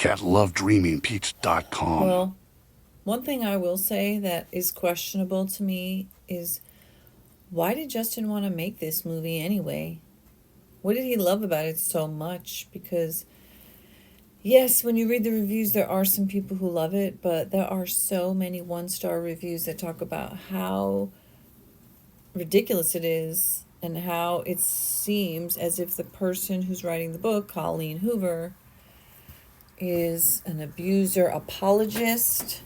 at lovedreamingpete.com. Well, one thing I will say that is questionable to me is, why did Justin want to make this movie anyway? What did he love about it so much? Because, yes, when you read the reviews, there are some people who love it, but there are so many one-star reviews that talk about how ridiculous it is and how it seems as if the person who's writing the book, Colleen Hoover, is an abuser apologist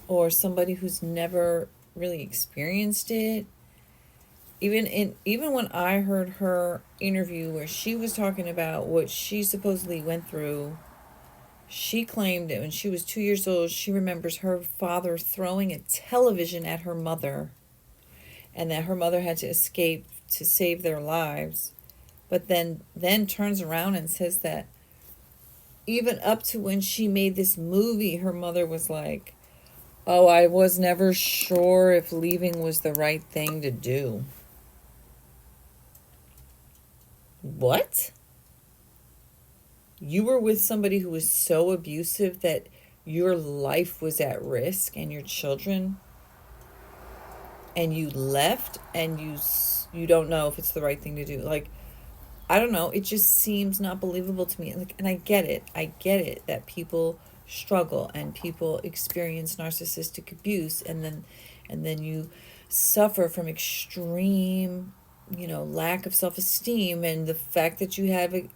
or somebody who's never really experienced it. Even when I heard her interview where she was talking about what she supposedly went through, she claimed that when she was 2 years old, she remembers her father throwing a television at her mother, and that her mother had to escape to save their lives. But then turns around and says that even up to when she made this movie, her mother was like, "Oh, I was never sure if leaving was the right thing to do." What? You were with somebody who was so abusive that your life was at risk and your children, and you left, and you don't know if it's the right thing to do. Like, I don't know, it just seems not believable to me. Like, and I get it. I get it that people struggle and people experience narcissistic abuse, and then you suffer from extreme, lack of self-esteem, and the fact that you have a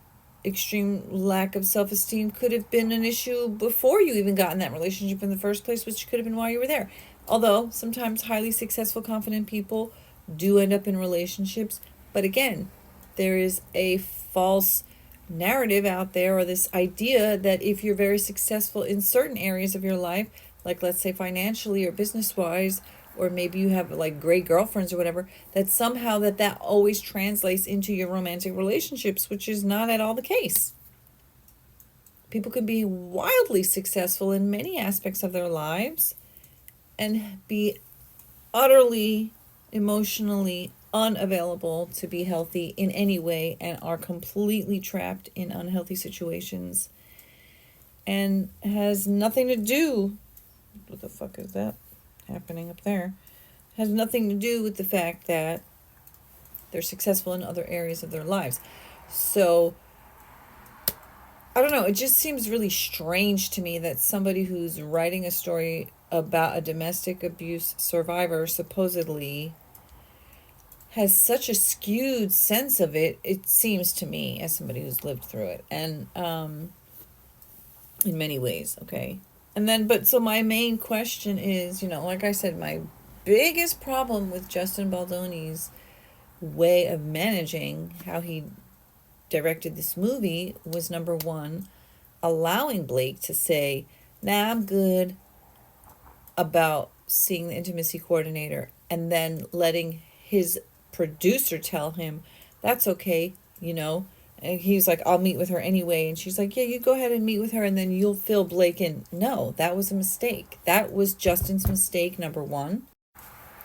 extreme lack of self-esteem could have been an issue before you even got in that relationship in the first place, which could have been while you were there. Although sometimes highly successful, confident people do end up in relationships. But again, there is a false narrative out there, or this idea that if you're very successful in certain areas of your life, like let's say financially or business wise, or maybe you have like great girlfriends or whatever, that somehow that always translates into your romantic relationships, which is not at all the case. People can be wildly successful in many aspects of their lives and be utterly emotionally unavailable to be healthy in any way, and are completely trapped in unhealthy situations, and has nothing to do, what the fuck is that happening up there, has nothing to do with the fact that they're successful in other areas of their lives. So I don't know, it just seems really strange to me that somebody who's writing a story about a domestic abuse survivor supposedly has such a skewed sense of it. It seems to me, as somebody who's lived through it, and in many ways, okay. And then, but so my main question is, like I said, my biggest problem with Justin Baldoni's way of managing how he directed this movie was, number one, allowing Blake to say, "Nah, I'm good," about seeing the intimacy coordinator, and then letting his producer tell him, "That's okay, And he's like, "I'll meet with her anyway." And she's like, "Yeah, you go ahead and meet with her, and then you'll fill Blake in." No, that was a mistake. That was Justin's mistake, number one.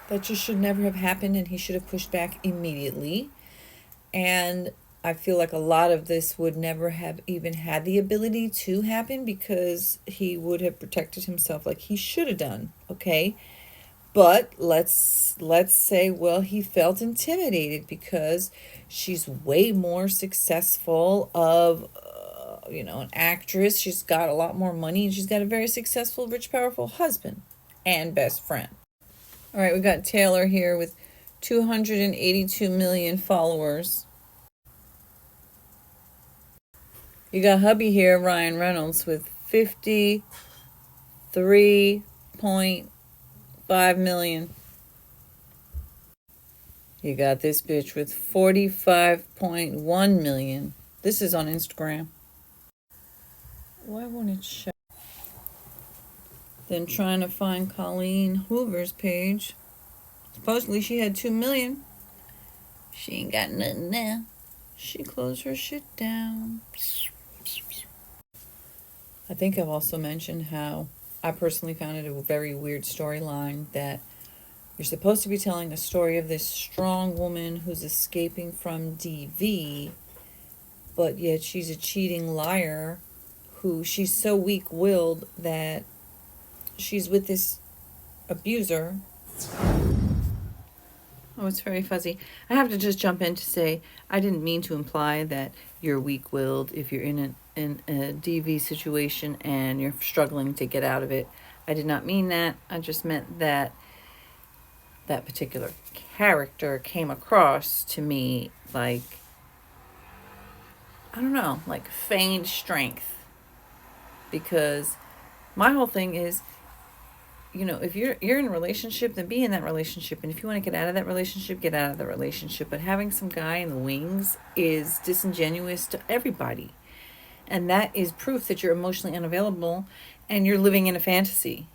That just should never have happened, and he should have pushed back immediately. And I feel like a lot of this would never have even had the ability to happen, because he would have protected himself like he should have done, okay? But let's say, well, he felt intimidated because she's way more successful of an actress. She's got a lot more money, and she's got a very successful, rich, powerful husband and best friend. All right, we got Taylor here with 282 million followers. You got hubby here, Ryan Reynolds, with 53.5 million. You got this bitch with 45.1 million. This is on Instagram. Why won't it show? Then trying to find Colleen Hoover's page. Supposedly she had 2 million. She ain't got nothing there. She closed her shit down. I think I've also mentioned how I personally found it a very weird storyline, that you're supposed to be telling a story of this strong woman who's escaping from DV, but yet she's a cheating liar who she's so weak-willed that she's with this abuser. Oh, it's very fuzzy. I have to just jump in to say I didn't mean to imply that you're weak-willed if you're in a DV situation and you're struggling to get out of it. I did not mean that. I just meant that that particular character came across to me like, I don't know, like feigned strength. Because my whole thing is, if you're in a relationship, then be in that relationship. And if you want to get out of that relationship, get out of the relationship. But having some guy in the wings is disingenuous to everybody. And that is proof that you're emotionally unavailable and you're living in a fantasy.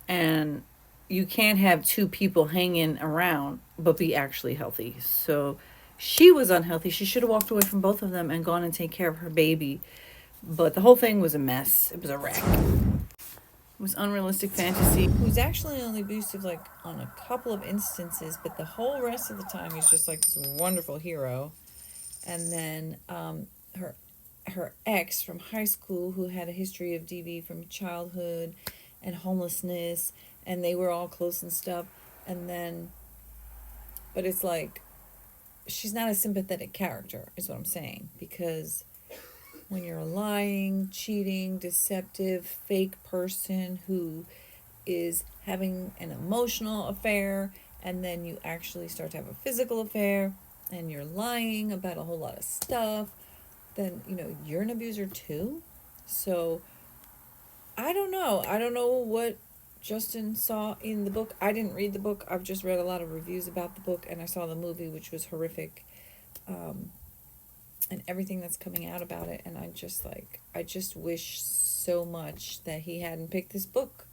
And you can't have two people hanging around but be actually healthy. So she was unhealthy. She should have walked away from both of them and gone and take care of her baby. But the whole thing was a mess. It was a wreck. It was unrealistic fantasy. Who's actually only abusive like on a couple of instances, but the whole rest of the time he's just like this wonderful hero. And then her ex from high school, who had a history of DV from childhood and homelessness, and they were all close and stuff. And then, but it's like, she's not a sympathetic character, is what I'm saying. Because when you're a lying, cheating, deceptive, fake person who is having an emotional affair, and then you actually start to have a physical affair, and you're lying about a whole lot of stuff, then, you're an abuser too. So, I don't know. I don't know what Justin saw in the book. I didn't read the book. I've just read a lot of reviews about the book, and I saw the movie, which was horrific. And everything that's coming out about it. And I just wish so much that he hadn't picked this book.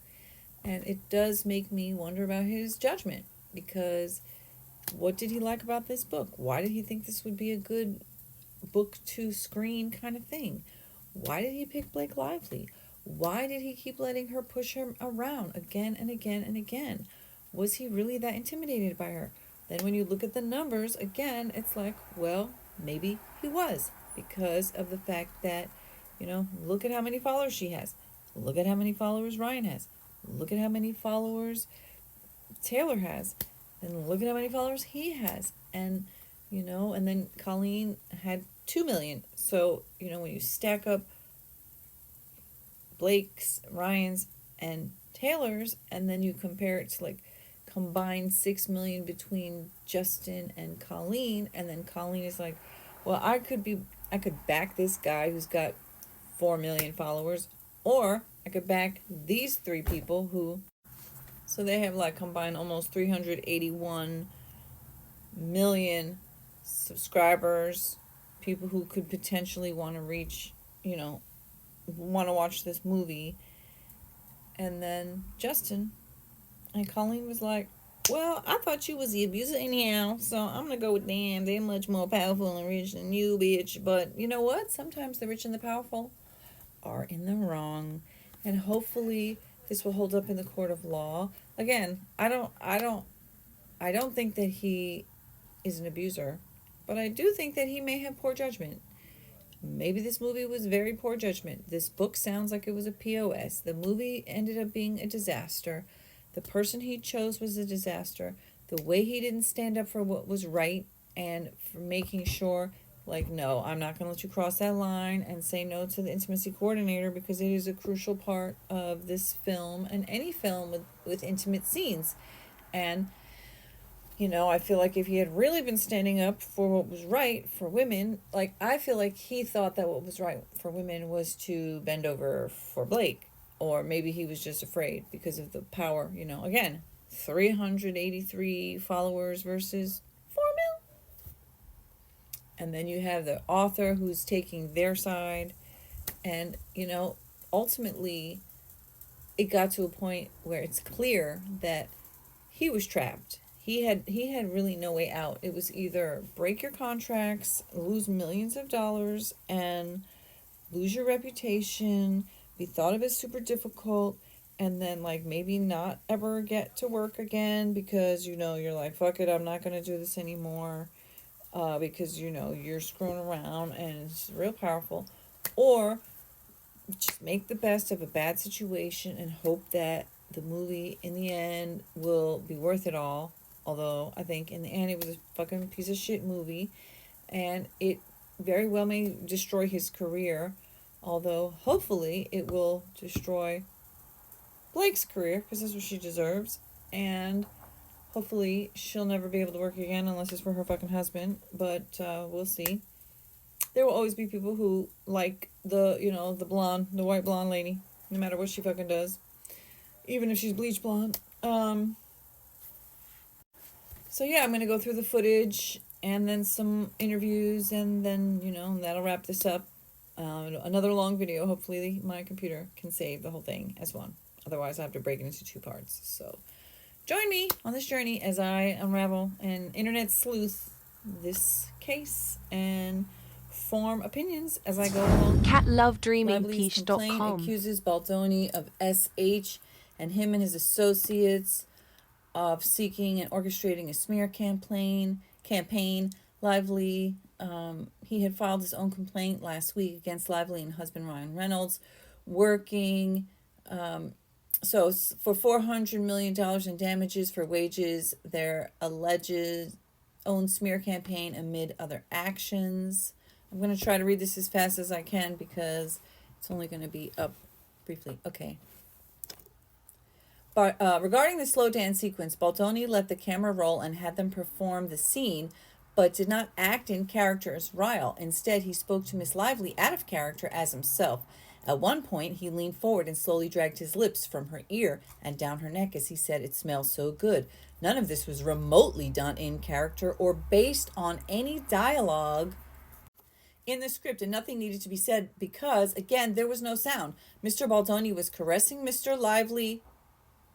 And it does make me wonder about his judgment, because what did he like about this book? Why did he think this would be a good book to screen kind of thing? Why did he pick Blake Lively? Why did he keep letting her push him around again and again and again? Was he really that intimidated by her? Then when you look at the numbers, again, it's like, well, maybe he was, because of the fact that, look at how many followers she has. Look at how many followers Ryan has. Look at how many followers Taylor has. And look at how many followers he has. And, and then Colleen had 2 million. So, when you stack up Blake's, Ryan's, and Taylor's, and then you compare it to like combined 6 million between Justin and Colleen, and then Colleen is like, well, I could back this guy who's got 4 million followers, or I could back these three people who, so they have like combined almost 381 million subscribers, people who could potentially want to reach, want to watch this movie. And then Justin and Colleen was like, well, I thought you was the abuser anyhow, so I'm going to go with them. They're much more powerful and rich than you, bitch. But you know what? Sometimes the rich and the powerful are in the wrong. And hopefully this will hold up in the court of law. Again, I don't think that he is an abuser, but I do think that he may have poor judgment. Maybe this movie was very poor judgment. This book sounds like it was a POS. The movie ended up being a disaster. The person he chose was a disaster. The way he didn't stand up for what was right and for making sure, like, no, I'm not going to let you cross that line, and say no to the intimacy coordinator, because it is a crucial part of this film and any film with intimate scenes. And I feel like if he had really been standing up for what was right for women, like, I feel like he thought that what was right for women was to bend over for Blake. Or maybe he was just afraid because of the power, again, 383 followers versus 4 mil. And then you have the author who's taking their side. And, ultimately, it got to a point where it's clear that he was trapped. He had really no way out. It was either break your contracts, lose millions of dollars, and lose your reputation, be thought of as super difficult, and then like maybe not ever get to work again because you're like, fuck it, I'm not gonna do this anymore, because you're screwing around and it's real powerful. Or just make the best of a bad situation and hope that the movie in the end will be worth it all. Although I think in the end it was a fucking piece of shit movie, and it very well may destroy his career. Although hopefully it will destroy Blake's career, because that's what she deserves. And hopefully she'll never be able to work again unless it's for her fucking husband. But we'll see. There will always be people who like the white blonde lady, no matter what she fucking does, even if she's bleach blonde. So yeah, I'm gonna go through the footage and then some interviews, and then that'll wrap this up. Another long video. Hopefully my computer can save the whole thing as one. Otherwise I have to break it into two parts. So join me on this journey as I unravel and internet sleuth this case and form opinions as I go along. Lively's complaint accuses Baldoni of SH and him and his associates of seeking and orchestrating a smear campaign. Lively, he had filed his own complaint last week against Lively and husband Ryan Reynolds, working so for $400 million in damages for wages, their alleged own smear campaign amid other actions. I'm going to try to read this as fast as I can because it's only going to be up briefly. Okay. But regarding the slow dance sequence, Baldoni let the camera roll and had them perform the scene, but did not act in character as Ryle. Instead, he spoke to Miss Lively out of character as himself. At one point, he leaned forward and slowly dragged his lips from her ear and down her neck as he said, "It smells so good." None of this was remotely done in character or based on any dialogue in the script, and nothing needed to be said because, again, there was no sound. Mr. Baldoni was caressing Mr. Lively.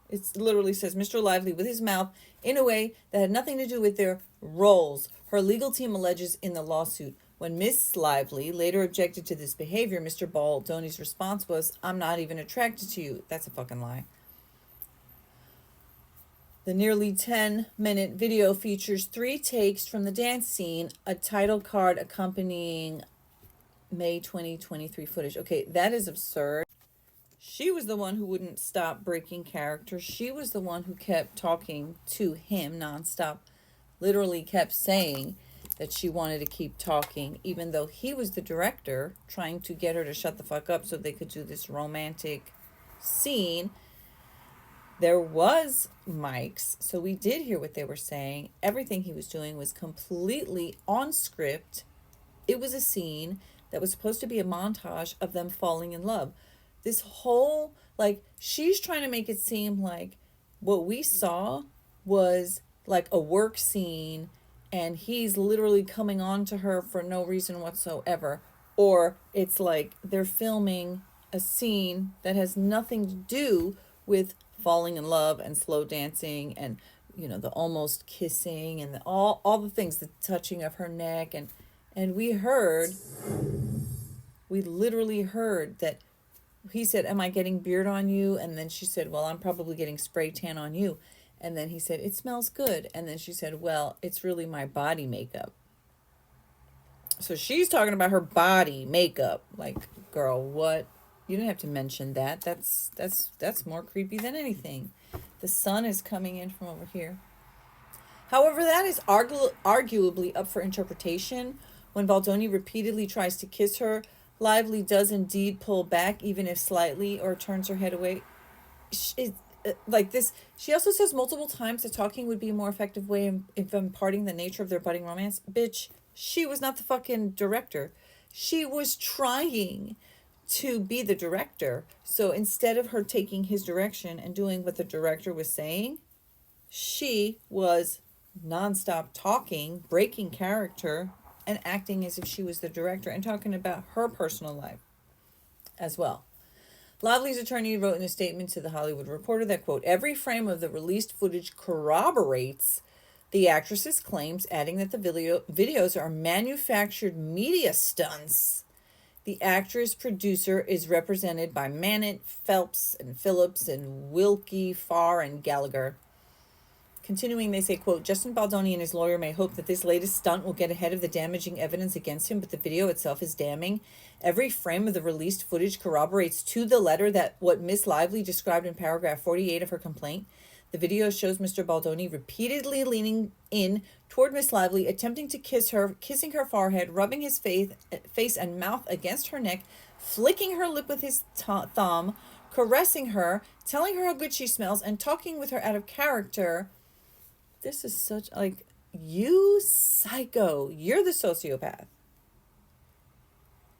It literally says Mr. Lively with his mouth in a way that had nothing to do with their roles. Her legal team alleges in the lawsuit. When Miss Lively later objected to this behavior, Mr. Baldoni's response was, "I'm not even attracted to you." That's a fucking lie. The nearly 10-minute video features 3 takes from the dance scene, a title card accompanying May 2023 footage. Okay, that is absurd. She was the one who wouldn't stop breaking character. She was the one who kept talking to him nonstop, literally kept saying that she wanted to keep talking, even though he was the director trying to get her to shut the fuck up so they could do this romantic scene. There was mics, so we did hear what they were saying. Everything he was doing was completely on script. It was a scene that was supposed to be a montage of them falling in love. This whole, she's trying to make it seem like what we saw was like a work scene and he's literally coming on to her for no reason whatsoever. Or it's like they're filming a scene that has nothing to do with falling in love and slow dancing and, the almost kissing and all the things, the touching of her neck. And we literally heard that he said, "Am I getting beard on you?" And then she said, "Well, I'm probably getting spray tan on you." And then he said, "It smells good." And then she said, "Well, it's really my body makeup." So she's talking about her body makeup. Like, girl, what? You don't have to mention that. That's more creepy than anything. The sun is coming in from over here. However, that is arguably up for interpretation. When Baldoni repeatedly tries to kiss her, Lively does indeed pull back, even if slightly, or turns her head away. Like this, she also says multiple times that talking would be a more effective way of imparting the nature of their budding romance. Bitch, she was not the fucking director. She was trying to be the director. So instead of her taking his direction and doing what the director was saying, she was nonstop talking, breaking character, and acting as if she was the director and talking about her personal life as well. Lively's attorney wrote in a statement to The Hollywood Reporter that, quote, "Every frame of the released footage corroborates the actress's claims," adding that the videos are manufactured media stunts. The actress producer is represented by Mannett, Phelps, and Phillips, and Wilkie, Farr, and Gallagher. Continuing, they say, quote, Justin Baldoni and his lawyer may hope that this latest stunt will get ahead of the damaging evidence against him, but the video itself is damning. Every frame of the released footage corroborates to the letter that what Miss Lively described in paragraph 48 of her complaint. The video shows Mr. Baldoni repeatedly leaning in toward Miss Lively, attempting to kiss her, kissing her forehead, rubbing his face and mouth against her neck, flicking her lip with his thumb, caressing her, telling her how good she smells, and talking with her out of character. This is such, like, you psycho. You're the sociopath.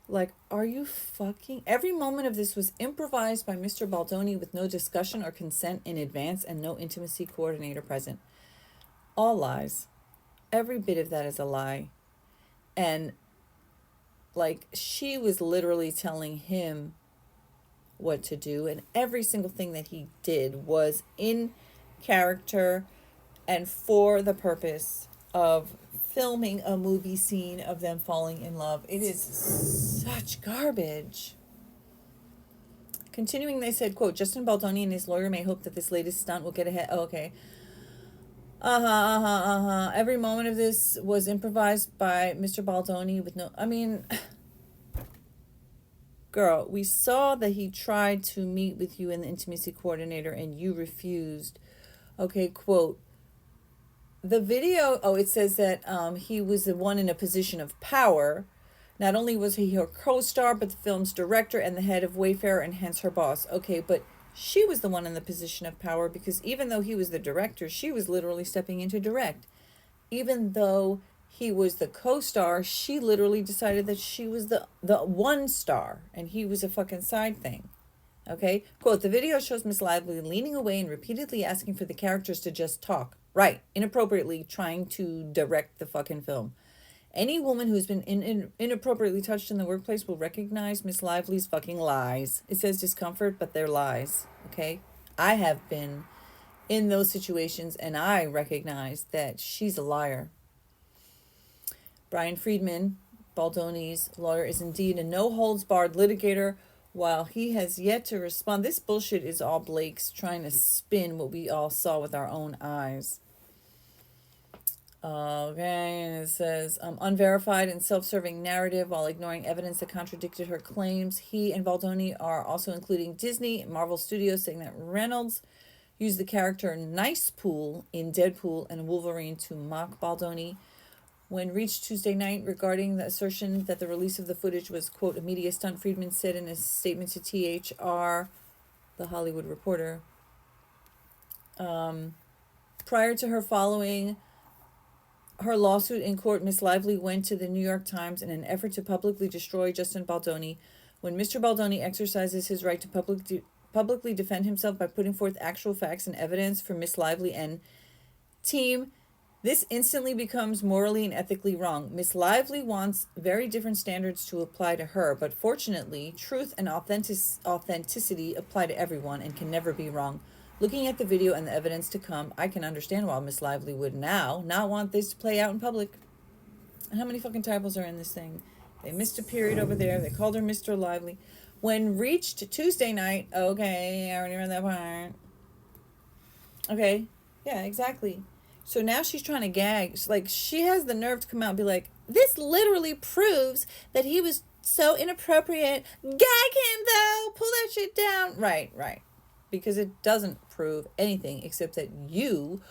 Like, are you fucking... Every moment of this was improvised by Mr. Baldoni with no discussion or consent in advance and no intimacy coordinator present. All lies. Every bit of that is a lie. And, like, she was literally telling him what to do, and every single thing that he did was in character and for the purpose of filming a movie scene of them falling in love. It is such garbage. Continuing, they said, quote, Justin Baldoni and his lawyer may hope that this latest stunt will get ahead. Oh, okay. Every moment of this was improvised by Mr. Baldoni with no... I mean... Girl, we saw that he tried to meet with you in the intimacy coordinator and you refused. Okay, quote, the video, it says that he was the one in a position of power. Not only was he her co-star, but the film's director and the head of Wayfarer and hence her boss. Okay, but she was the one in the position of power because even though he was the director, she was literally stepping in to direct. Even though he was the co-star, she literally decided that she was the one star and he was a fucking side thing. Okay, quote, the video shows Miss Lively leaning away and repeatedly asking for the characters to just talk. Right, inappropriately trying to direct the fucking film. Any woman who's been inappropriately touched in the workplace will recognize Miss Lively's fucking lies. It says discomfort, but they're lies, okay? I have been in those situations and I recognize that she's a liar. Brian Friedman, Baldoni's lawyer, is indeed a no-holds-barred litigator. While he has yet to respond, this bullshit is all Blake's trying to spin what we all saw with our own eyes. Okay, and it says, unverified and self-serving narrative while ignoring evidence that contradicted her claims. He and Baldoni are also including Disney and Marvel Studios, saying that Reynolds used the character Nice Pool in Deadpool and Wolverine to mock Baldoni. When reached Tuesday night regarding the assertion that the release of the footage was, quote, a media stunt, Friedman said in a statement to THR, The Hollywood Reporter, prior to her following her lawsuit in court, Miss Lively went to the New York Times in an effort to publicly destroy Justin Baldoni. When Mr. Baldoni exercises his right to publicly defend himself by putting forth actual facts and evidence for Miss Lively and team, this instantly becomes morally and ethically wrong. Miss Lively wants very different standards to apply to her, but fortunately, truth and authenticity apply to everyone and can never be wrong. Looking at the video and the evidence to come, I can understand why Miss Lively would now not want this to play out in public. And how many fucking typos are in this thing? They missed a period over there. They called her Mr. Lively. When reached Tuesday night, okay, I already read that part. Okay, yeah, exactly. So now she's trying to gag. She has the nerve to come out and be like, this literally proves that he was so inappropriate. Gag him, though. Pull that shit down. Right. Because it doesn't prove anything except that you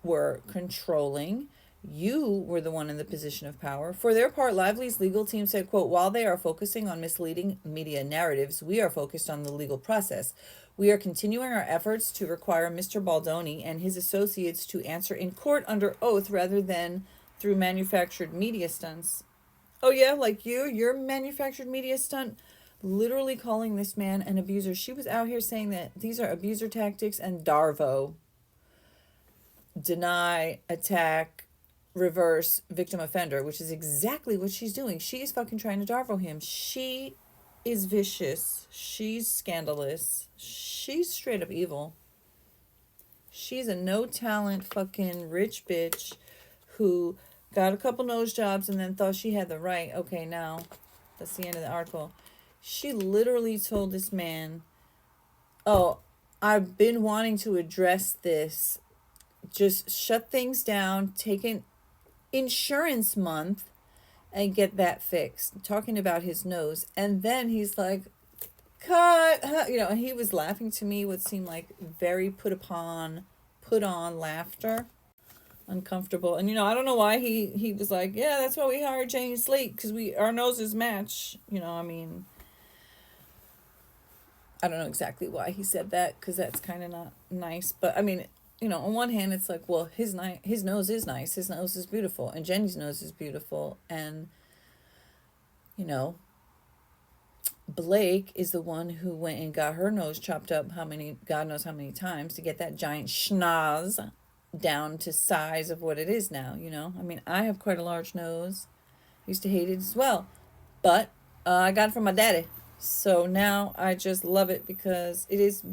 were controlling. You were the one in the position of power. For their part, Lively's legal team said, quote, while they are focusing on misleading media narratives, we are focused on the legal process. We are continuing our efforts to require Mr. Baldoni and his associates to answer in court under oath rather than through manufactured media stunts. Oh yeah, like your manufactured media stunt, literally calling this man an abuser. She was out here saying that these are abuser tactics and DARVO. Deny, attack, reverse, victim offender, which is exactly what she's doing. She is fucking trying to DARVO him. She is vicious. She's scandalous. She's straight up evil. She's a no talent fucking rich bitch who got a couple nose jobs and then thought she had the right. Okay, now that's the end of the article. She literally told this man, oh, I've been wanting to address this just shut things down, take an insurance month, and get that fixed. Talking about his nose. And then he's like, cut, huh? And he was laughing to me what seemed like very put on laughter, uncomfortable. And I don't know why he was like, yeah, that's why we hired Jane Slate, because our noses match. I don't know exactly why he said that, because that's kind of not nice. But I mean, on one hand, it's like, well, his nose is nice, his nose is beautiful, and Jenny's nose is beautiful, and Blake is the one who went and got her nose chopped up God knows how many times to get that giant schnoz down to size of what it is now. I mean, I have quite a large nose. I used to hate it as well, but I got it from my daddy. So now I just love it, because it is,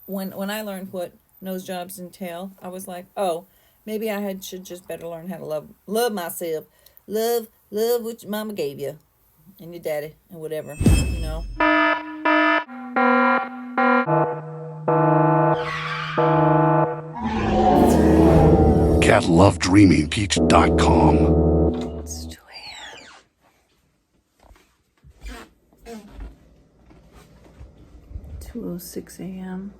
when I learned what nose jobs entail, I was like, oh, maybe should just better learn how to love myself. Love what your mama gave you and your daddy and whatever. catlovedreamingpeach.com. It's 2 a.m. 2:06 a.m.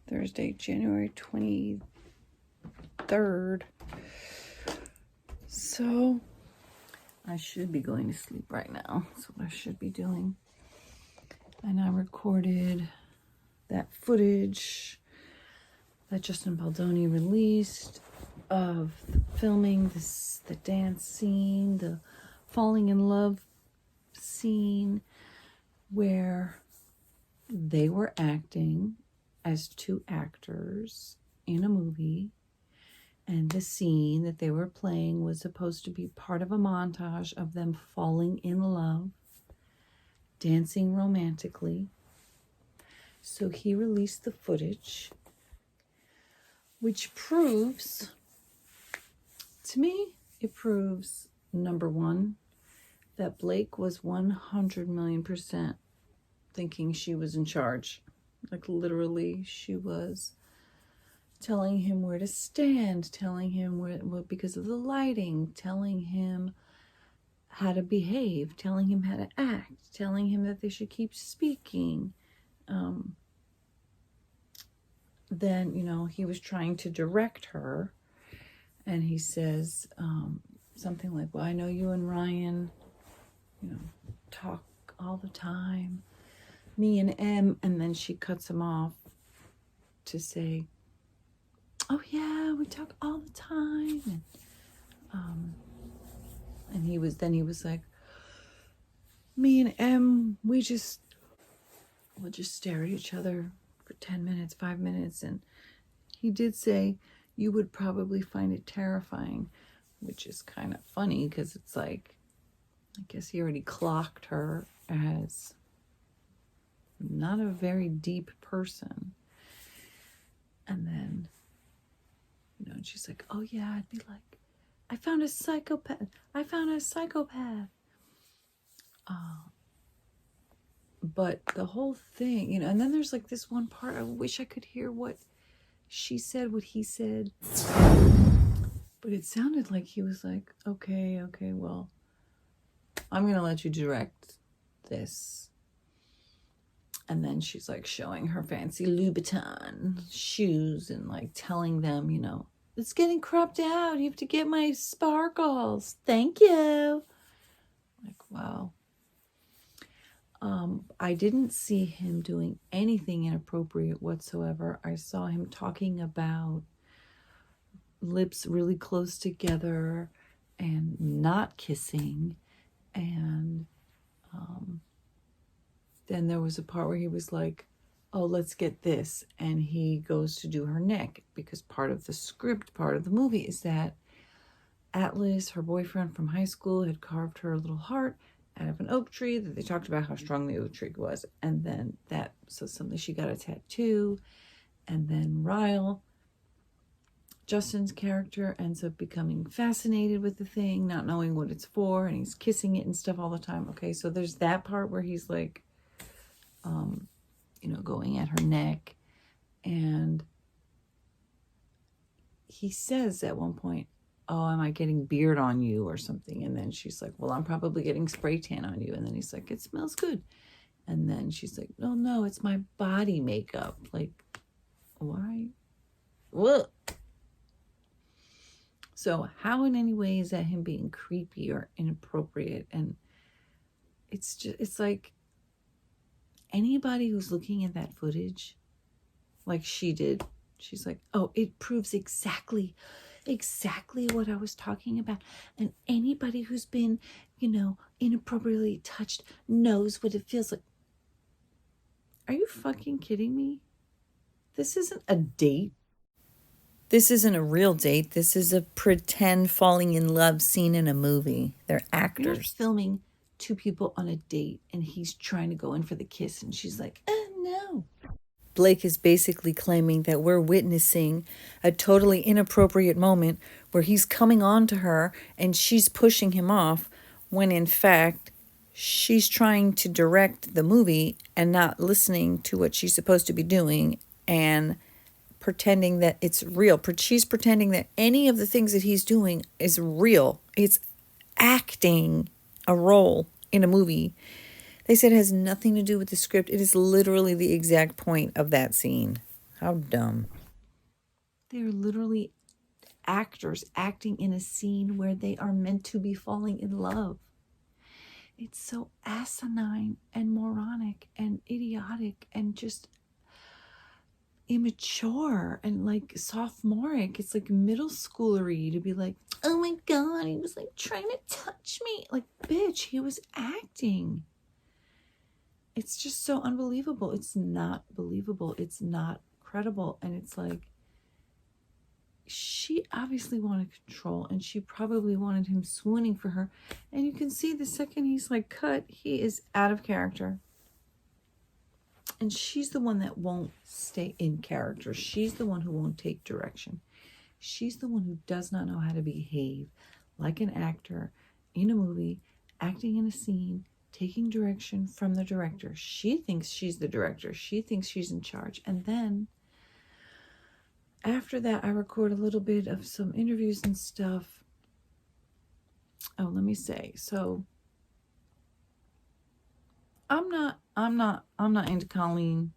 Thursday, January 23rd. So I should be going to sleep right now. That's what I should be doing. And I recorded that footage that Justin Baldoni released of the filming the dance scene, the falling in love scene, where they were acting as two actors in a movie, and the scene that they were playing was supposed to be part of a montage of them falling in love, dancing romantically. So he released the footage, which proves, to me, it proves, number one, that Blake was 100 million % thinking she was in charge. Like, literally, she was telling him where to stand, telling him where because of the lighting, telling him how to behave, telling him how to act, telling him that they should keep speaking. Then, he was trying to direct her, and he says something like, well, I know you and Ryan, talk all the time, me and M, and then she cuts him off to say, oh yeah, we talk all the time. And he was like, me and M, we'll just stare at each other for 10 minutes, 5 minutes. And he did say, you would probably find it terrifying, which is kind of funny, because it's like, I guess he already clocked her as not a very deep person. And then, and she's like, oh yeah, I'd be like, I found a psychopath. But the whole thing, and then there's like this one part, I wish I could hear what she said, what he said. But it sounded like he was like, okay, well, I'm going to let you direct this. And then she's like showing her fancy Louboutin shoes and like telling them, it's getting cropped out. You have to get my sparkles. Thank you. Like, wow. I didn't see him doing anything inappropriate whatsoever. I saw him talking about lips really close together and not kissing. And then there was a part where he was like, oh, let's get this. And he goes to do her neck, because part of the script, part of the movie is that Atlas, her boyfriend from high school, had carved her a little heart out of an oak tree, that they talked about how strong the oak tree was. And then so suddenly she got a tattoo. And then Ryle Justin's character ends up becoming fascinated with the thing, not knowing what it's for, and he's kissing it and stuff all the time. Okay, so there's that part where he's like, going at her neck, and he says at one point, "Oh, am I getting beard on you or something?" And then she's like, "Well, I'm probably getting spray tan on you." And then he's like, "It smells good." And then she's like, no, it's my body makeup. Like, why? What? So how in any way is that him being creepy or inappropriate? And it's like anybody who's looking at that footage, like she did, she's like, oh, it proves exactly what I was talking about. And anybody who's been, inappropriately touched knows what it feels like. Are you fucking kidding me? This isn't a date. This isn't a real date. This is a pretend falling in love scene in a movie. They're actors. You're not filming two people on a date and he's trying to go in for the kiss and she's like, no. Blake is basically claiming that we're witnessing a totally inappropriate moment where he's coming on to her and she's pushing him off, when in fact she's trying to direct the movie and not listening to what she's supposed to be doing and pretending that it's real. She's pretending that any of the things that he's doing is real. It's acting a role in a movie. They said it has nothing to do with the script. It is literally the exact point of that scene. How dumb. They're literally actors acting in a scene where they are meant to be falling in love. It's so asinine and moronic and idiotic and just immature and like sophomoric. It's like middle schoolery to be like, oh my God, he was like trying to touch me. Like, bitch, he was acting. It's just so unbelievable. It's not believable. It's not credible. And it's like, she obviously wanted control and she probably wanted him swooning for her. And you can see the second he's like cut, he is out of character. And she's the one that won't stay in character. She's the one who won't take direction. She's the one who does not know how to behave like an actor in a movie, acting in a scene, taking direction from the director. She thinks she's the director. She thinks she's in charge. And then after that, I record a little bit of some interviews and stuff. Oh, let me say, so I'm not into Colleen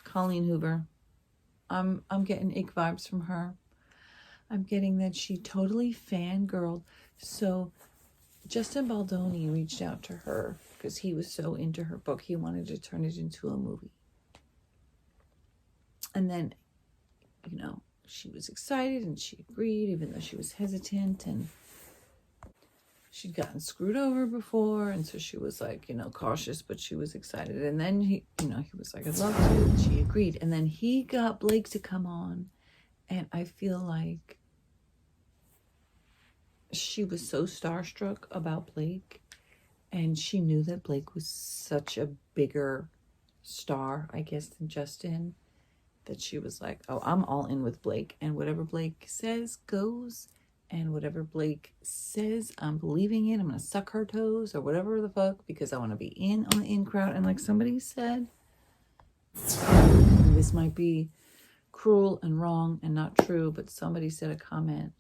Hoover. I'm getting ick vibes from her. I'm getting that she totally fangirled. So Justin Baldoni reached out to her because he was so into her book. He wanted to turn it into a movie. And then, she was excited and she agreed, even though she was hesitant and she'd gotten screwed over before. And so she was like, cautious, but she was excited. And then he was like, I'd love to. And she agreed. And then he got Blake to come on. And I feel like she was so starstruck about Blake. And she knew that Blake was such a bigger star, I guess, than Justin, that she was like, oh, I'm all in with Blake. And whatever Blake says goes. And whatever Blake says, I'm believing it. I'm going to suck her toes or whatever the fuck, because I want to be in on the in crowd. And like somebody said, this might be cruel and wrong and not true, but somebody said a comment.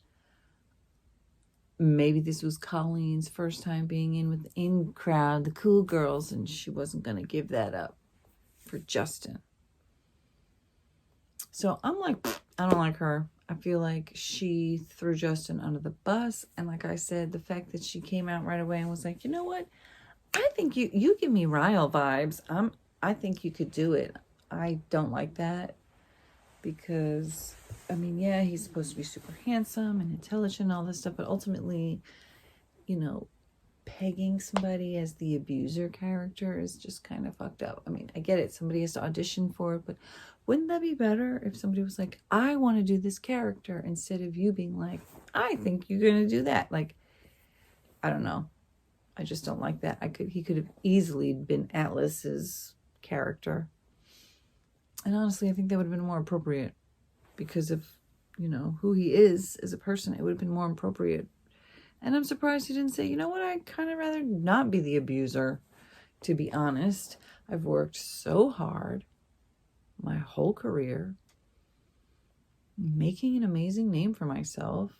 Maybe this was Colleen's first time being in with the in crowd, the cool girls, and she wasn't going to give that up for Justin. So I'm like, I don't like her. I feel like she threw Justin under the bus. And like I said, the fact that she came out right away and was like, you know what? I think you give me Ryle vibes. I think you could do it. I don't like that because, yeah, he's supposed to be super handsome and intelligent and all this stuff. But ultimately, pegging somebody as the abuser character is just kind of fucked up. I get it. Somebody has to audition for it, but wouldn't that be better if somebody was like, I want to do this character, instead of you being like, I think you're going to do that? Like, I don't know. I just don't like that. He could have easily been Atlas's character. And honestly, I think that would have been more appropriate because of, who he is as a person, it would have been more appropriate. And I'm surprised he didn't say, you know what, I'd kind of rather not be the abuser, to be honest. I've worked so hard my whole career, making an amazing name for myself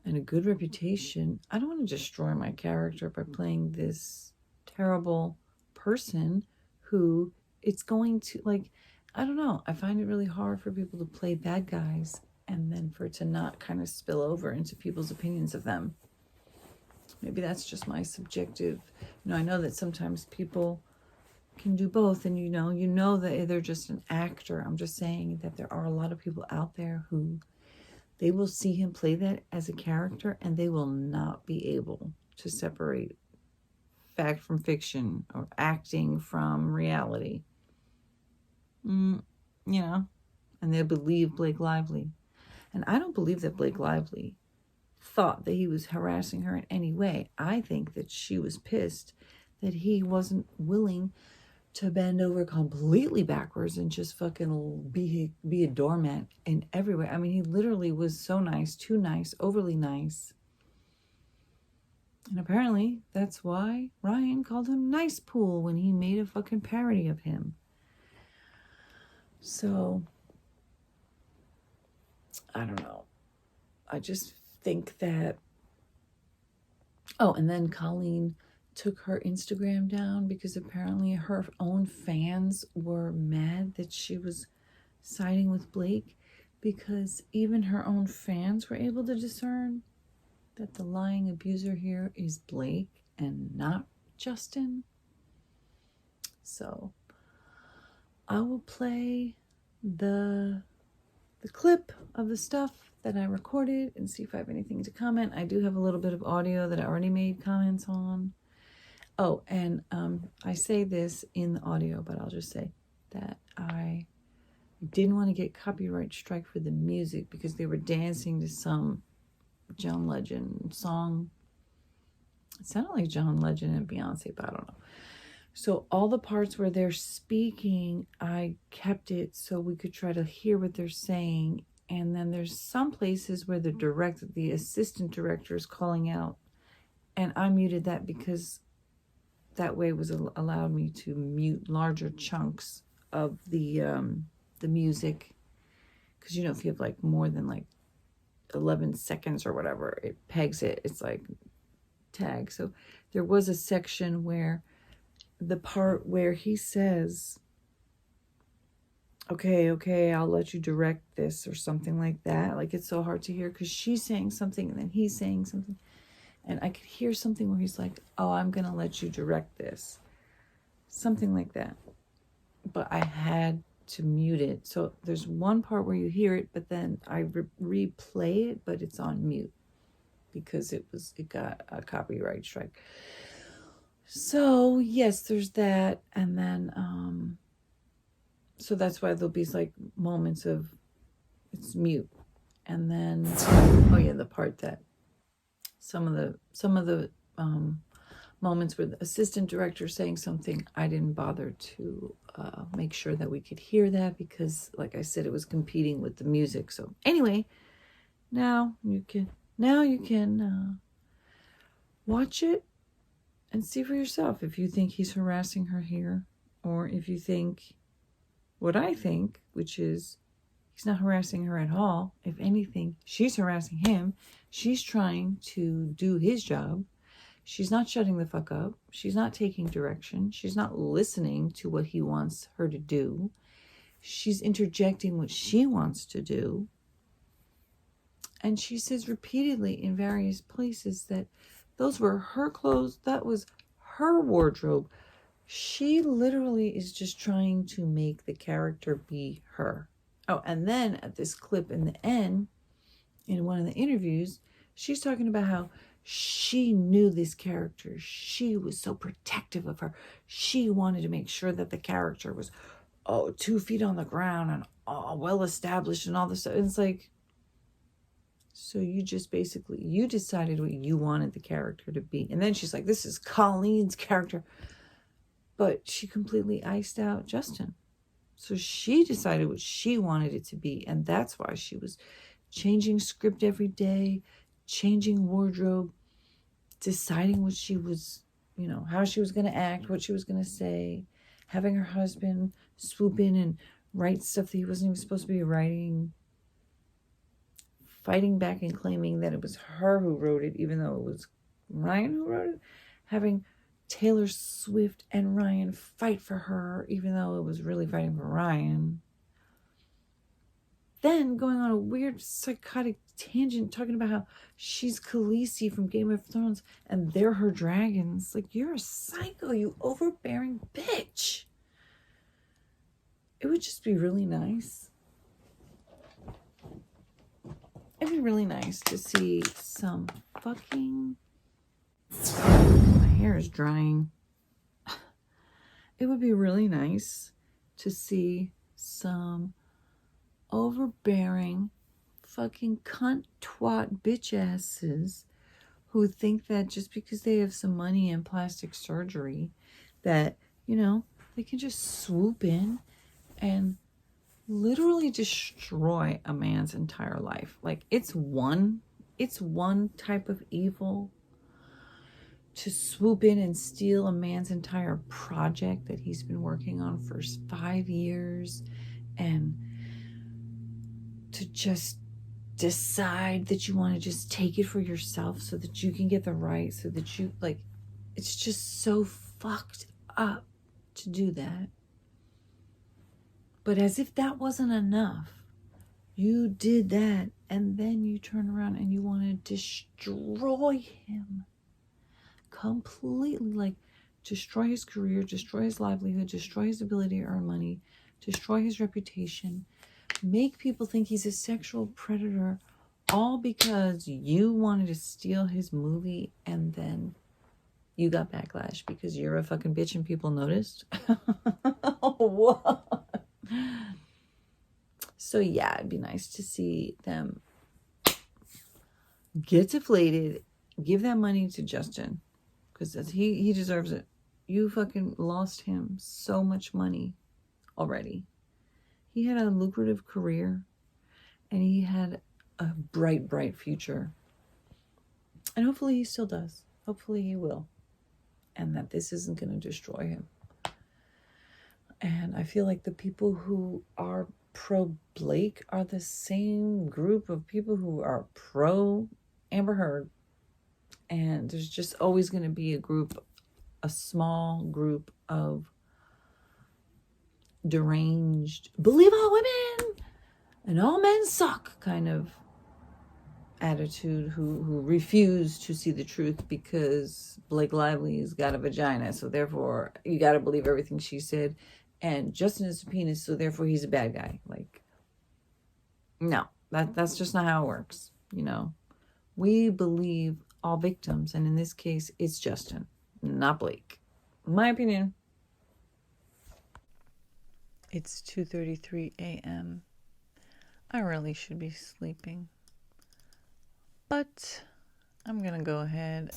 and a good reputation. I don't want to destroy my character by playing this terrible person who it's going to, like, I don't know. I find it really hard for people to play bad guys and then for it to not kind of spill over into people's opinions of them. Maybe that's just my subjective, I know that sometimes people can do both, and you know that they're just an actor. I'm just saying that there are a lot of people out there who they will see him play that as a character and they will not be able to separate fact from fiction or acting from reality. And they believe Blake Lively. And I don't believe that Blake Lively thought that he was harassing her in any way. I think that she was pissed that he wasn't willing to bend over completely backwards and just fucking be a doormat in every way. I mean, he literally was so nice, too nice, overly nice. And apparently that's why Ryan called him Nice Pool when he made a fucking parody of him. So, I don't know. I just think that... Oh, and then Colleen took her Instagram down because apparently her own fans were mad that she was siding with Blake, because even her own fans were able to discern that the lying abuser here is Blake and not Justin. So I will play the clip of the stuff that I recorded and see if I have anything to comment. I do have a little bit of audio that I already made comments on. Oh, and I say this in the audio, but I'll just say that I didn't want to get copyright strike for the music because they were dancing to some John Legend song. It sounded like John Legend and Beyonce, but I don't know. So all the parts where they're speaking, I kept it so we could try to hear what they're saying. And then there's some places where the assistant director is calling out, and I muted that because that way it was allowed me to mute larger chunks of the music. Because, if you have like more than 11 seconds or whatever, it pegs it. It's like tag. So there was a section where the part where he says, okay, I'll let you direct this or something like that. Like, it's so hard to hear because she's saying something and then he's saying something. And I could hear something where he's like, oh, I'm going to let you direct this. Something like that. But I had to mute it. So there's one part where you hear it, but then I replay it, but it's on mute because it got a copyright strike. So yes, there's that. And then, so that's why there'll be moments of it's mute. And then, the part that some of the moments where the assistant director is saying something, I didn't bother to make sure that we could hear that because, like I said, it was competing with the music. So anyway, now you can watch it and see for yourself if you think he's harassing her here, or if you think what I think, which is he's not harassing her at all. If anything, she's harassing him. She's trying to do his job. She's not shutting the fuck up. She's not taking direction. She's not listening to what he wants her to do. She's interjecting what she wants to do. And she says repeatedly in various places that those were her clothes. That was her wardrobe. She literally is just trying to make the character be her. Oh, and then at this clip in the end, in one of the interviews, she's talking about how she knew this character. She was so protective of her. She wanted to make sure that the character was 2 feet on the ground and well established and all this stuff. And it's like, so you just basically, you decided what you wanted the character to be. And then she's like, this is Colleen's character. But she completely iced out Justin. So she decided what she wanted it to be. And that's why she was changing script every day, changing wardrobe, deciding what she was, how she was going to act, what she was going to say, having her husband swoop in and write stuff that he wasn't even supposed to be writing, fighting back and claiming that it was her who wrote it, even though it was Ryan who wrote it, having Taylor Swift and Ryan fight for her, even though it was really fighting for Ryan. Then going on a weird psychotic tangent talking about how she's Khaleesi from Game of Thrones and they're her dragons. Like, you're a psycho, you overbearing bitch. It would just be really nice. It'd be really nice to see some fucking... My hair is drying. It would be really nice to see some overbearing fucking cunt twat bitch asses who think that just because they have some money and plastic surgery that, they can just swoop in and literally destroy a man's entire life. Like, it's one type of evil to swoop in and steal a man's entire project that he's been working on for 5 years, and to just decide that you want to just take it for yourself so that you can get the right, so that you, like, it's just so fucked up to do that. But as if that wasn't enough, you did that, and then you turn around and you want to destroy him completely, like destroy his career, destroy his livelihood, destroy his ability to earn money, destroy his reputation, make people think he's a sexual predator, all because you wanted to steal his movie, and then you got backlash because you're a fucking bitch and people noticed. What? So yeah, it'd be nice to see them get deflated, give that money to Justin, because he deserves it. You fucking lost him so much money already. He had a lucrative career, and he had a bright, bright future. And hopefully he still does. Hopefully he will. And that this isn't going to destroy him. And I feel like the people who are pro Blake are the same group of people who are pro Amber Heard. And there's just always going to be a small group of deranged, believe all women and all men suck kind of attitude who refuse to see the truth because Blake Lively's got a vagina, so therefore you got to believe everything she said, and Justin is a penis, so therefore he's a bad guy. Like, no, that's just not how it works. We believe all victims, and in this case it's Justin, not Blake. My opinion. It's 2:33 a.m. I really should be sleeping, but I'm gonna go ahead.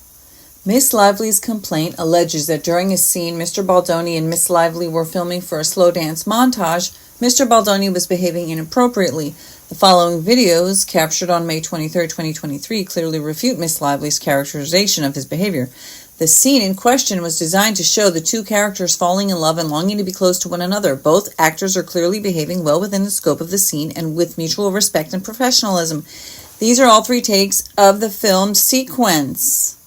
Miss Lively's complaint alleges that during a scene Mr. Baldoni and Miss Lively were filming for a slow dance montage, Mr. Baldoni was behaving inappropriately. The following videos, captured on May 23, 2023, clearly refute Miss Lively's characterization of his behavior. The scene in question was designed to show the two characters falling in love and longing to be close to one another. Both actors are clearly behaving well within the scope of the scene and with mutual respect and professionalism. These are all 3 takes of the filmed sequence.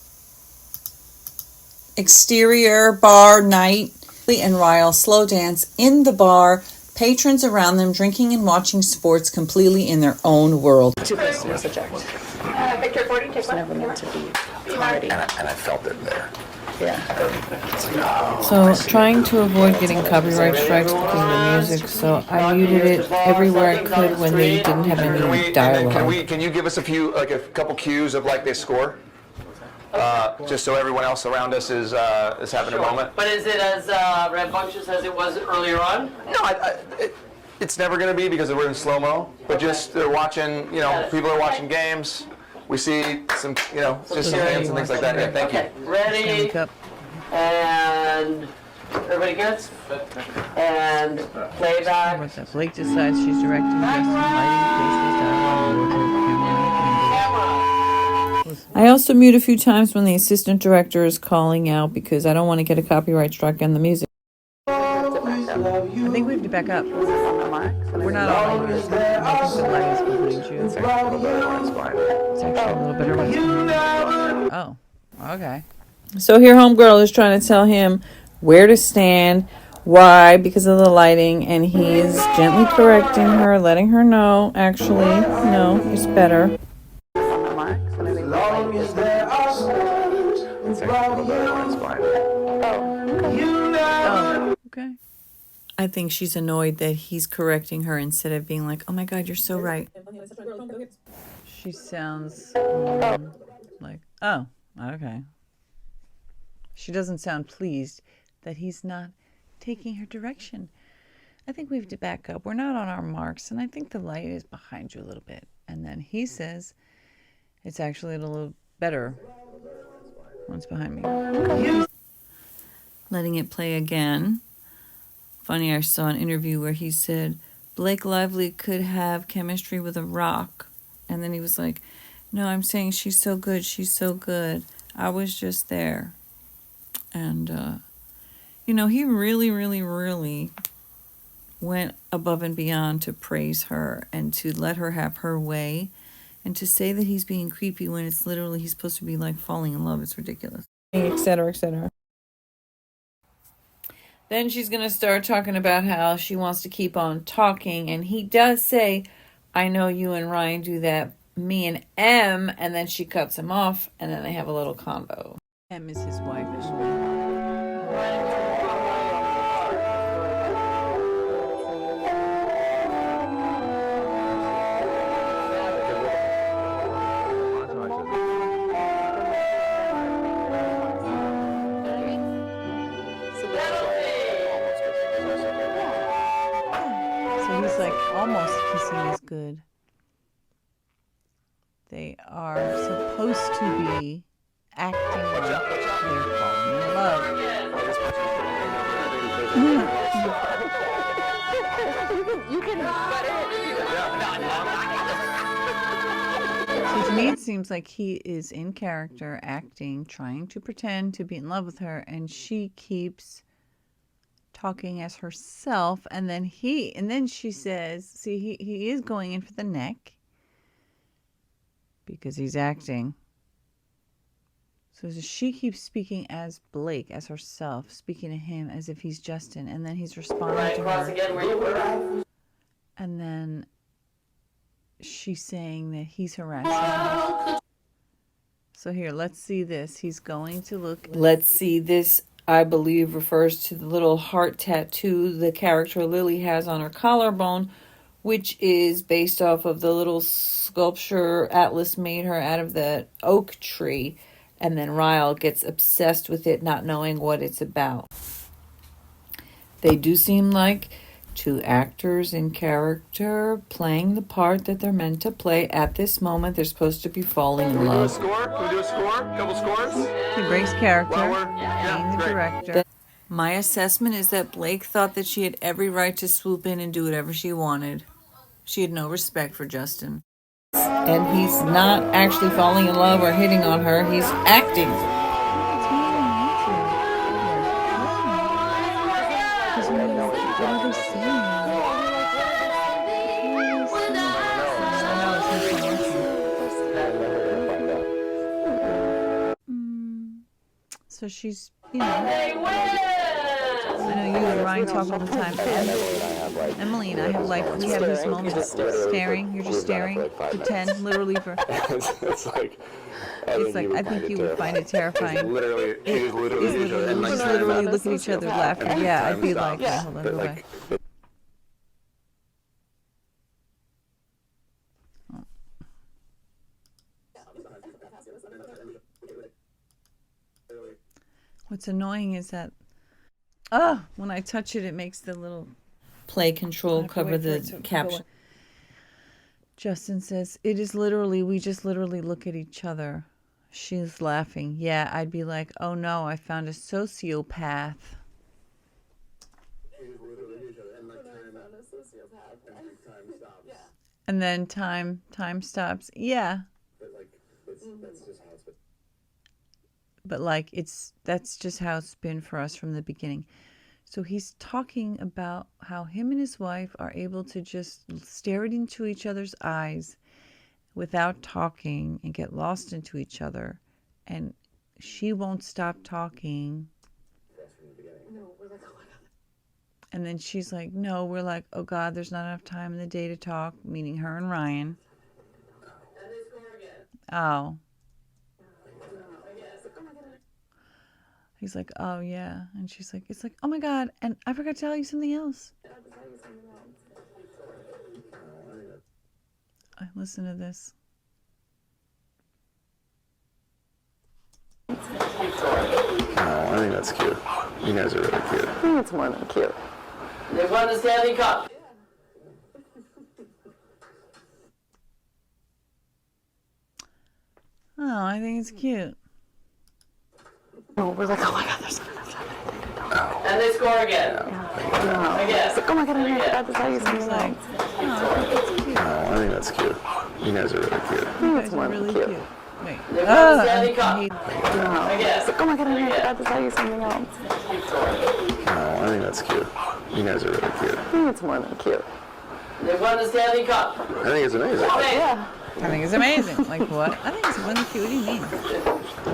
Exterior bar night, and Ryle slow dance in the bar, patrons around them drinking and watching sports completely in their own world. Too close to the subject. Victor 40, take It's never meant to be party. And I felt it there. Yeah. So trying to avoid getting copyright strikes because of the music, so I muted it everywhere I could when they didn't have any dialogue. Can you give us a couple cues of like they score? Just so everyone else around us is having a moment. But is it as rambunctious as it was earlier on? No, it's never going to be because we're in slow-mo. But just they're watching, people are watching games. We see some, just some hands and things like that. Yeah, thank you. Ready, and Everybody good? And playback. What's that? Blake decides she's directing Justin, lighting, faces, dialogue, wardrobe, camera. I also mute a few times when the assistant director is calling out because I don't want to get a copyright strike on the music. I think we have to back up. We're not on the music. I think the light is behind you. It's actually a little better when it's behind you. Oh, okay. So here homegirl is trying to tell him where to stand, why, because of the lighting, and he is gently correcting her, letting her know, actually, no, it's better. Okay. I think she's annoyed that he's correcting her instead of being like, oh my God, you're so right. She sounds like, oh, okay. She doesn't sound pleased that he's not taking her direction. I think we have to back up. We're not on our marks, and I think the light is behind you a little bit. And then he says, it's actually a little better when it's behind me. Letting it play again. Funny, I saw an interview where he said Blake Lively could have chemistry with a rock. And then he was like, no, I'm saying she's so good. She's so good. I was just there. And, he really, really, really went above and beyond to praise her and to let her have her way. And to say that he's being creepy when it's literally he's supposed to be like falling in love. It's ridiculous. Et cetera, et cetera. Then she's going to start talking about how she wants to keep on talking. And he does say, I know you and Ryan do that, me and M. And then she cuts him off. And then they have a little convo. M is his wife. He's like almost kissing is good. They are supposed to be acting like they're falling in love. You can So to me it seems like he is in character, acting, trying to pretend to be in love with her, and she keeps talking as herself, and then she says, see, he is going in for the neck because he's acting. So she keeps speaking as Blake, as herself, speaking to him as if he's Justin, and then he's responding to her. Again, where you were. And then she's saying that he's harassing her. So here, let's see this. He's going to look. Let's see this. I believe refers to the little heart tattoo the character Lily has on her collarbone, which is based off of the little sculpture Atlas made her out of the oak tree. And then Ryle gets obsessed with it, not knowing what it's about. They do seem like two actors in character playing the part that they're meant to play at this moment. They're supposed to be falling in love. Can we do a score? Couple scores? He breaks character, being the director. My assessment is that Blake thought that she had every right to swoop in and do whatever she wanted. She had no respect for Justin. And he's not actually falling in love or hitting on her. He's acting. So she's, I know you and Ryan talk all the time. Emily and I have we have these moments staring. You're just staring, pretend, literally for. It's like. I think you would find it terrifying. You just literally look at each other laughing. Yeah, I'd be like, yeah, hold on, go back. What's annoying is that, when I touch it, it makes the little play control cover the caption. Justin says, we just literally look at each other. She's laughing. Yeah, I'd be like, oh no, I found a sociopath. And then time stops. Yeah. But like that's just how it's been for us from the beginning. So he's talking about how him and his wife are able to just stare into each other's eyes without talking and get lost into each other. And she won't stop talking. And then she's like, no, we're like, oh God, there's not enough time in the day to talk, meaning her and Ryan. Oh. He's like, oh yeah. And she's like, it's like, oh my God. And I forgot to tell you something else. Listen to this. Oh, I think that's cute. You guys are really cute. I think it's more than cute. They won the Stanley Cup. Oh, I think it's cute. No, we're like, oh my God, there's not enough time. And they score again. No. Again. It's like, oh my God, I forgot to tell you something Like, else. Oh, I think that's cute. You guys are really cute. I think it's more than cute. Wait. They won the Stanley I Cup. hate No. Again. It's like, oh my God, I forgot to tell you something else. Oh, I think that's cute. You guys are really cute. I think it's more than cute. They won the Stanley Cup. I think it's amazing. Yeah. I think it's amazing. Like what? I think it's really cute. What do you mean?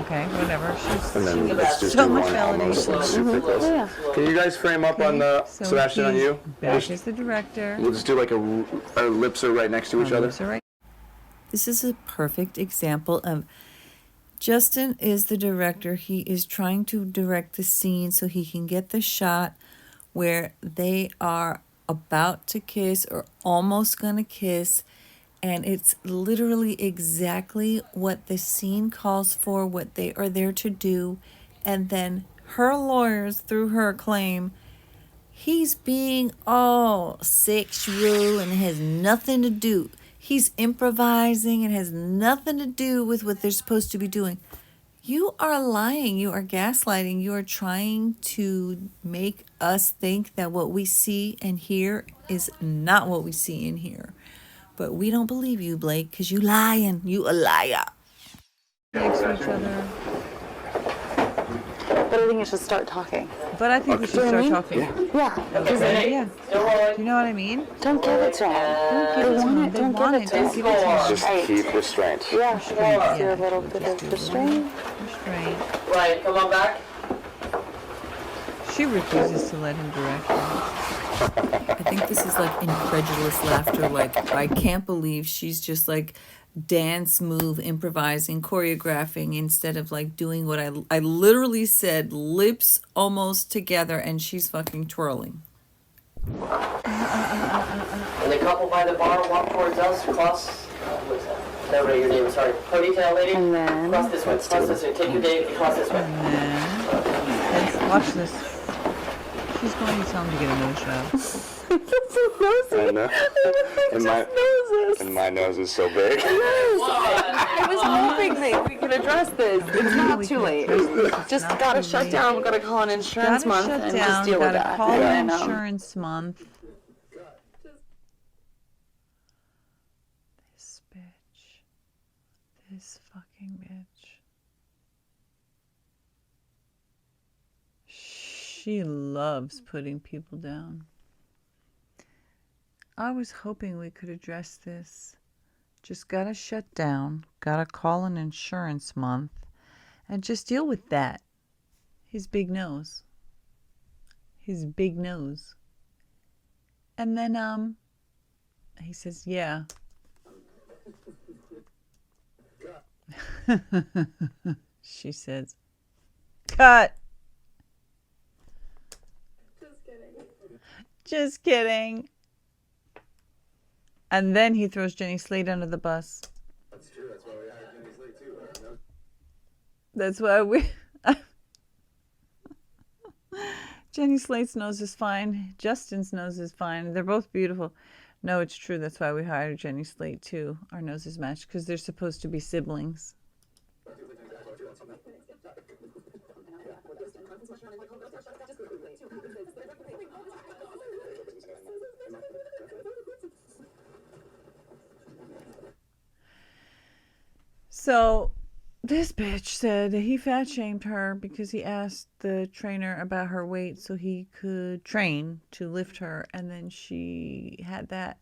Okay, whatever. And then She let's gets just so do much one almost validation. super close. Yeah. Can you guys frame up on the So Sebastian on he's you? Back as the director. We'll just do like our lips are right next to each other. So right. This is a perfect example of Justin is the director. He is trying to direct the scene so he can get the shot where they are about to kiss or almost gonna kiss. And it's literally exactly what the scene calls for, what they are there to do. And then her lawyers, through her, claim he's being all sexual and has nothing to do. He's improvising and has nothing to do with what they're supposed to be doing. You are lying. You are gaslighting. You are trying to make us think that what we see and hear is not what we see and hear. But we don't believe you, Blake, because you lying. You a liar. Next to each other. But I think you should start talking. But I think we should start talking. Yeah. Yeah. Still rolling. Do you know what I mean? Don't give it to them. Don't give it to them. They want it. Don't give it to them. Just keep restraint. Yeah. Restraint, Do yeah. a little bit of restraint. Restraint. Right, come on back. She refuses to let him direct her. I think this is like incredulous laughter. Like, I can't believe she's just like dance move, improvising, choreographing instead of like doing what I literally said, lips almost together, and she's fucking twirling. And the couple by the bar walk towards us, cross. What is that? Never know your name, sorry. Ponytail lady. And then Cross this way, cross this way. Take your date and cross this way. Let's watch this. She's going to tell him to get a nose job. I know. And my nose is so big. I was hoping that we could address this. It's not too late. Just gotta shut down. We're gonna call an insurance month and just deal with that. Call Yeah, I an know. insurance month. This bitch. This fucking bitch. She loves putting people down. I was hoping we could address this. Just gotta shut down, gotta call an insurance month, and just deal with that. His big nose. His big nose. And then, he says, yeah. She says, cut. Just kidding. And then he throws Jenny Slate under the bus. That's true. That's why we hired Jenny Slate too. Right? That's why we... Jenny Slate's nose is fine. Justin's nose is fine. They're both beautiful. No, it's true. That's why we hired Jenny Slate too. Our noses match because they're supposed to be siblings. So this bitch said that he fat shamed her because he asked the trainer about her weight so he could train to lift her, and then she had that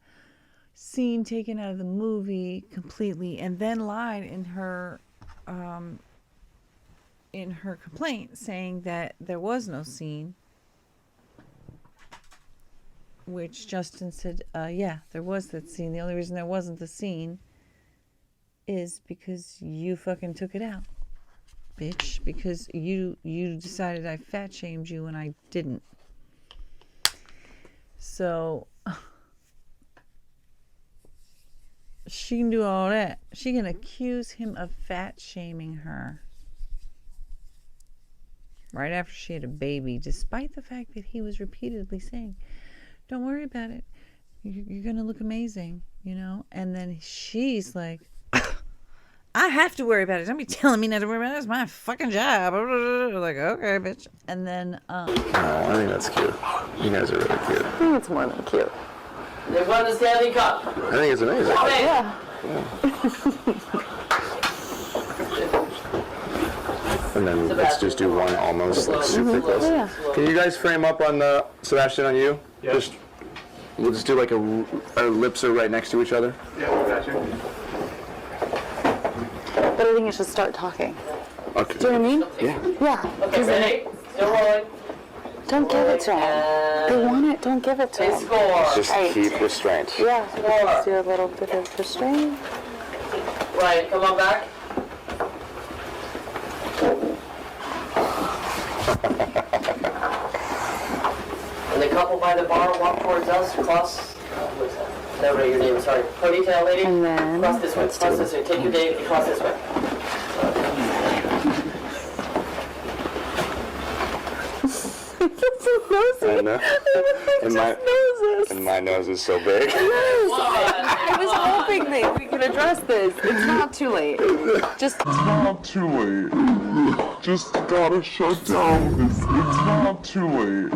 scene taken out of the movie completely, and then lied in her complaint saying that there was no scene, which Justin said, yeah, there was that scene. The only reason there wasn't the scene is because you fucking took it out, bitch, because you decided I fat shamed you and I didn't. So she can do all that. She can accuse him of fat shaming her right after she had a baby, despite the fact that he was repeatedly saying, don't worry about it, you're gonna look amazing, you know. And then she's like, I have to worry about it. Don't be telling me not to worry about it. It's my fucking job. Like, okay, bitch. And then, I think that's cute. You guys are really cute. I think it's more than cute. They won the Stanley Cup. I think it's amazing. Yeah. And then let's just do one almost like super close. Yeah. Can you guys frame up on the Sebastian on you? Yeah. We'll just do like our lips are right next to each other. Yeah, gotcha. But I think you should start talking. Okay. Do you know what I mean? Yeah. Yeah. Okay, ready? Still rolling. Don't give it to them. They want it. Don't give it to They them. score. Just Right. keep restraint. Yeah. Let's do a little bit of restraint. Right, come on back. And the couple by the bar walk towards us, cross. What is that? Never your name, sorry. Ponytail lady. And then Cross this way. Cross this way. Take your day and cross this way. I know. And my nose is so big. I was hoping that we could address this. It's not too late. Just not too late. Just gotta shut down. It's not too late.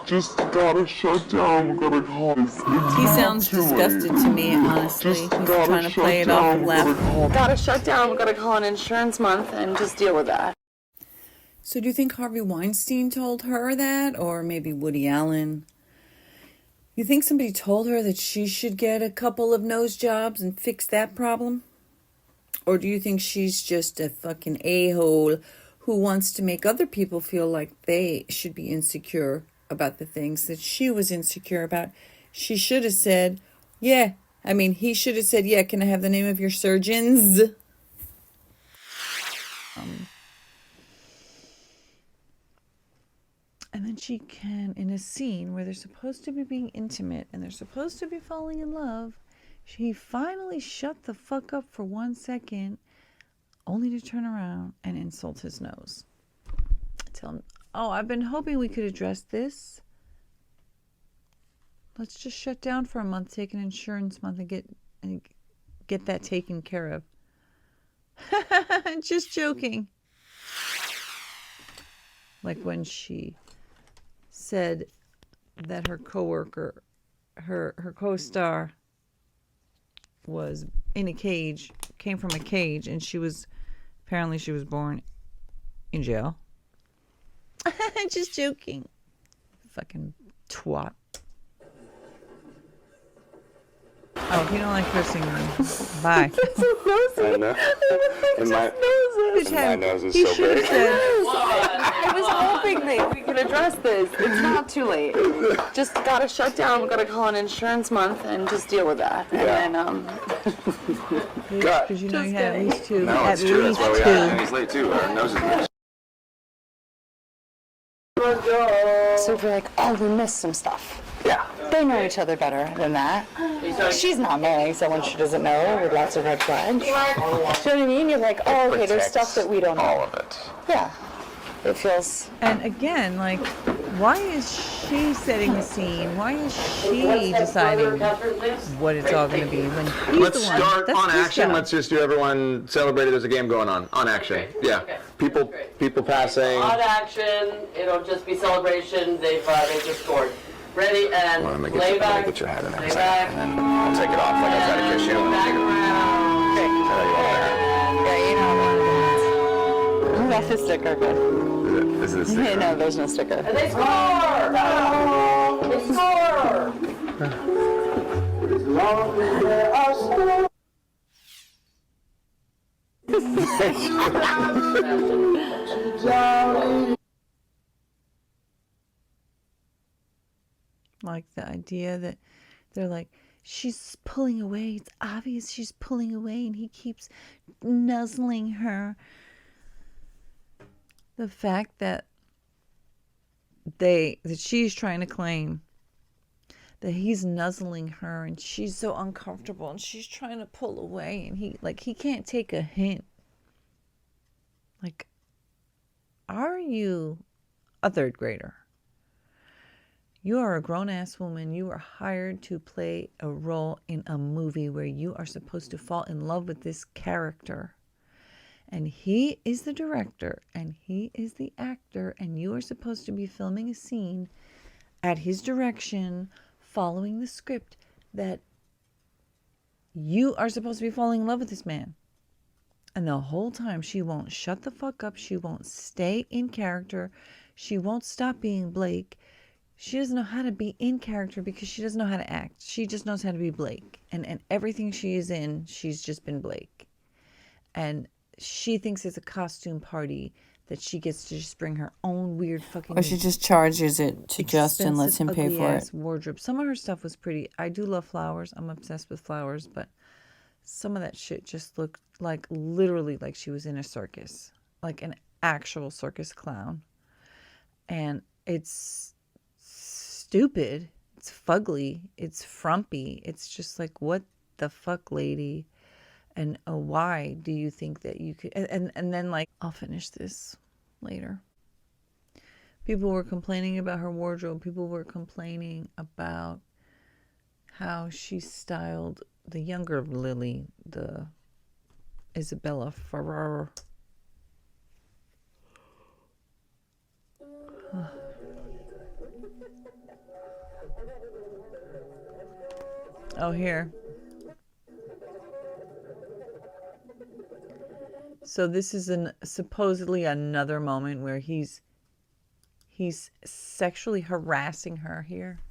Just gotta shut down. We're gonna call this. he sounds disgusted to me, honestly. He's trying to play it off and laugh. gotta shut down. We're gonna call an insurance month and just deal with that. So do you think Harvey Weinstein told her that? Or maybe Woody Allen? You think somebody told her that she should get a couple of nose jobs and fix that problem? Or do you think she's just a fucking a-hole who wants to make other people feel like they should be insecure about the things that she was insecure about? She should have said, yeah. He should have said, yeah, can I have the name of your surgeons? And then she can, in a scene where they're supposed to be being intimate and they're supposed to be falling in love, she finally shut the fuck up for 1 second, only to turn around and insult his nose. Tell him, oh, I've been hoping we could address this. Let's just shut down for a month, take an insurance month, and get that taken care of. Just joking. Like when she said that her coworker, her co-star, was in a cage, came from a cage, and she was born in jail. Just joking. Fucking twat. Oh, if you don't like cursing, bye. I know. And my nose is so big. I was hoping that we could address this. It's not too late. Just gotta shut down. We're gonna call an insurance month and just deal with that. Yeah. And then God. Because you know you have at least two. No, At it's true. That's least why we two. are. And he's late too. Our nose is big. so if you're like, oh, we missed some stuff. Yeah. They know each other better than that. She's not marrying someone she doesn't know with lots of red flags. Do you know what I mean? You're like, oh, okay, there's stuff that we don't know. All of it. Yeah. It feels... And again, like, why is she setting the scene? Why is she deciding what it's all going to be when he's Let's the one? start That's on his action. job. Let's just do everyone celebrate it. There's a game going on. On action. Yeah. Okay. People passing. On action, it'll just be celebration. They just scored. Ready and Well, I'm gonna lay back. get your hat in there. Lay back. And then I'll take it off like I was trying to kiss you. Back around. There you are. That's a sticker, good. This is a sticker. No, there's no sticker. And they score! They score! As long as there are scores. Like the idea that they're like, she's pulling away. It's obvious she's pulling away, and he keeps nuzzling her. The fact that she's trying to claim that he's nuzzling her, and she's so uncomfortable, and she's trying to pull away, and he can't take a hint. Like, are you a third grader? You are a grown-ass woman. You are hired to play a role in a movie where you are supposed to fall in love with this character. And he is the director, and he is the actor, and you are supposed to be filming a scene at his direction, following the script, that you are supposed to be falling in love with this man. And the whole time, she won't shut the fuck up. She won't stay in character. She won't stop being Blake. She doesn't know how to be in character because she doesn't know how to act. She just knows how to be Blake. And everything she is in, she's just been Blake. And she thinks it's a costume party that she gets to just bring her own weird fucking... Or she just charges it to Justin, lets him pay for it. Wardrobe. Some of her stuff was pretty... I do love flowers. I'm obsessed with flowers. But some of that shit just looked like literally like she was in a circus. Like an actual circus clown. And it's stupid. It's fugly. It's frumpy. It's just like, what the fuck, lady? And why do you think that you could... And then, like, I'll finish this later. People were complaining about her wardrobe. People were complaining about how she styled the younger Lily, the Isabella Ferrer. Oh, here. So this is supposedly another moment where he's sexually harassing her here.